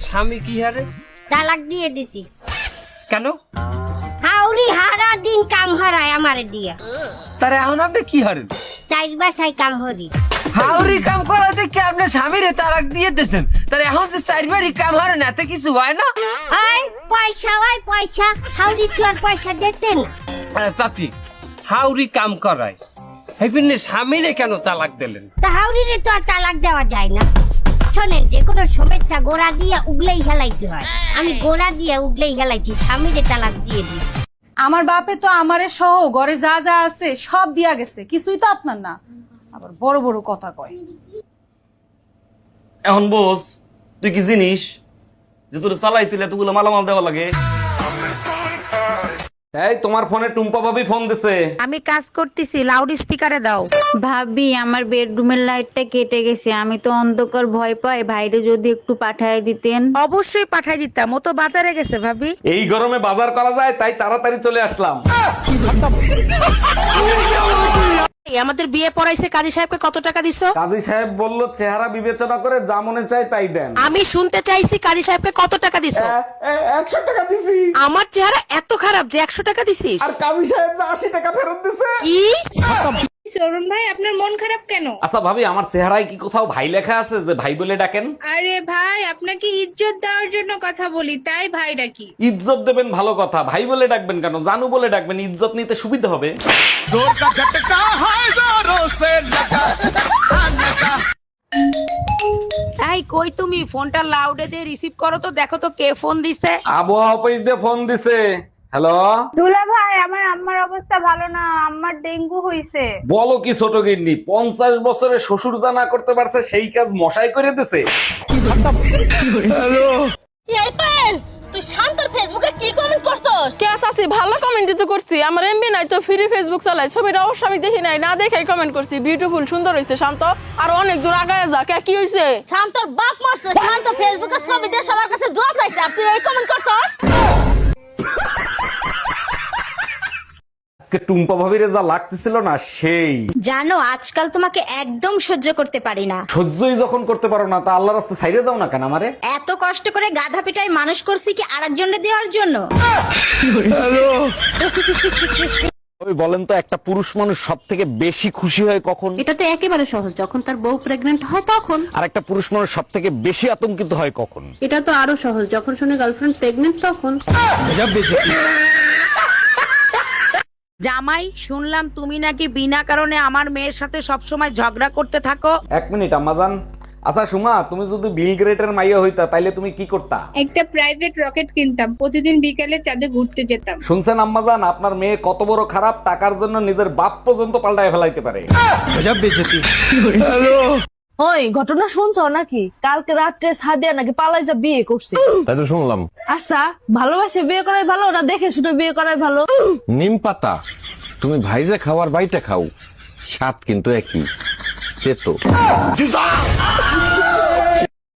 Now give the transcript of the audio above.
স্বামী কি হারে? তালাক দিয়ে দিছি। কেন? হাউরি হারা দিন কাম হারায় আমারে দিয়া। তার এখন আপনি কি হারেন? চাইর বাসায় কাম হরি। হাউরি কাম করা দেখে আপনার স্বামীরে তালাক দিয়ে দিয়েছেন, তার এখন যে চারবারই কাম হারেন এতে কিছু হয় না? ওই পয়সা হাউরি তো আর পয়সা দিতেন। চাচি, হাউরি কাম করায় হেপিনে স্বামীরে কেন তালাক দিলেন? তা হাউরিরে তো আর তালাক দেওয়া যায় না। শোনেন, যে কোনো সমস্যা গোড়া দিয়ে উগলেই হেলাইতে হয়। আমি গোড়া দিয়ে উগলেই হেলাইছি, স্বামীরে তালাক দিয়ে দিই। আমার বাপে তো আমারে সহ ঘরে যা যা আছে সব দিয়া গেছে, কিছুই তো আপনার না, আবার বড় বড় কথা কয়। এখন বোঝ, তুই কি জিনিস যে তোর চালাই তুলে এতগুলো মালামাল দেওয়া লাগে? এই তোমার ফোনে টুম্পা ভাবি ফোন দিছে। আমি কাজ করতেছি, লাউড স্পিকারে দাও। ভাবি, আমার বেডরুমের লাইটটা কেটে গেছে, আমি তো অন্ধকার ভয় পাই, ভাইরে যদি একটু পাঠায় দিতেন। অবশ্যই পাঠাই দিতাম, ও তো বাজারে গেছে ভাবি। এই গরমে বাজার করা যায় তাই তাড়াতাড়ি চলে আসলাম। আমাদের বিয়ে পড়াইছে, কাজী সাহেবকে কত টাকা দিছো? কাজী সাহেব বলল চেহারা বিবেচনা করে যা মনে চায় তাই দেন। আমি শুনতে চাইছি কাজী সাহেবকে কত টাকা দিছো? 100 টাকা দিছি। আমার চেহারা এত খারাপ যে 100 টাকা দিছিস? আর কাজী সাহেব 80 টাকা ফেরত দিছে। কি? অরুণ ভাই, আপনার মন খারাপ কেন? আচ্ছা ভাবি, আমার চেহারায় কি কোথাও ভাই লেখা আছে যে ভাই বলে ডাকেন? আরে ভাই, আপনাকে ইজ্জত দেওয়ার জন্য কথা বলি, তাই ভাই ডাকি। ইজ্জত দেবেন ভালো কথা, ভাই বলে ডাকবেন কেন? জানু বলে ডাকবেন, ইজ্জত নিতে সুবিধা হবে। এই কই তুমি? ফোনটা লাউডে দিয়ে রিসিভ করো তো, দেখো তো কে ফোন দিছে। আবহাওয়া অফিস দিয়ে ফোন দিছে। হ্যালো দুলা ভাই, আমার আম্মার অবস্থা ভালো না, আম্মার ডেঙ্গু হইছে। বলো কি ছোট গিন্নি, 50 বছরে শ্বশুর জানা করতে পারছে সেই কাজ মশাই করে দিছে। তুই শান্তর ফেসবুকে কি কমেন্ট করছস? কে আসি ভালো কমেন্ট তো করছি, আমার এমবি নাই তো ফ্রি ফেসবুক চালাই, ছবিটা অবশ্য আমি দেখি নাই, না দেখে কমেন্ট করছি। বিউটিফুল, সুন্দর হইছে শান্ত, আর অনেক দূর আগায় যা। কে কি হইছে? শান্তর বাপ মারছে, শান্ত ফেসবুকে ছবি দিয়ে সবার কাছে দোয়া চাইছে, আর তুই এই কমেন্ট করছস? আজকে টুম্পা ভাবিরে যা লাগতেছিল না সেই। জানো, আজকাল তোমাকে একদম সহ্য করতে পারি না। সহ্যই যখন করতে পারো না, তা আল্লাহর রাস্তায় ছাইড়ে দাও না কেন আমারে? এত কষ্ট করে গাধা পিটায় মানুষ করছি কি আরেকজনকে দেওয়ার জন্য? ওই বলেন তো, একটা পুরুষ মানুষ সব থেকে বেশি খুশি হয় কখন? এটা তো একেবারে সহজ, যখন তার বউ প্রেগনেন্ট হয় তখন। আর একটা পুরুষ মানুষ সব থেকে বেশি আতঙ্কিত হয় কখন? এটা তো আরো সহজ, যখন শুনে গার্লফ্রেন্ড প্রেগনেন্ট তখন। জামাই, শুনলাম তুমি নাকি বিনা কারণে আমার মেয়ের সাথে সবসময় ঝগড়া করতে থাকো। 1 মিনিট আম্মাজান। আচ্ছা সুমা, তুমি যদি বিল গ্রেটের মাইয়া হইতা তাইলে তুমি কি করতা? একটা প্রাইভেট রকেট কিনতাম, প্রতিদিন বিকালে চাঁদে ঘুরতে যেতাম। শুনছেন আম্মাজান, আপনার মেয়ে কত বড় খারাপ, টাকার জন্য নিজের বাপ পর্যন্ত পাল্টায় ফেলাইতে পারে। ওই ঘটনা শুনছো নাকি? কালকে রাত্রে সাদিয়া নাকি পালাই যা বিয়ে করছে। তাই তো শুনলাম। আচ্ছা, ভালোবাসে বিয়ে করাই ভালো না দেখে শুনে বিয়ে করাই ভালো? নিম পাতা তুমি ভাইজা খাও আর বাইটা খাও, স্বাদ কিন্তু একই, তেতো।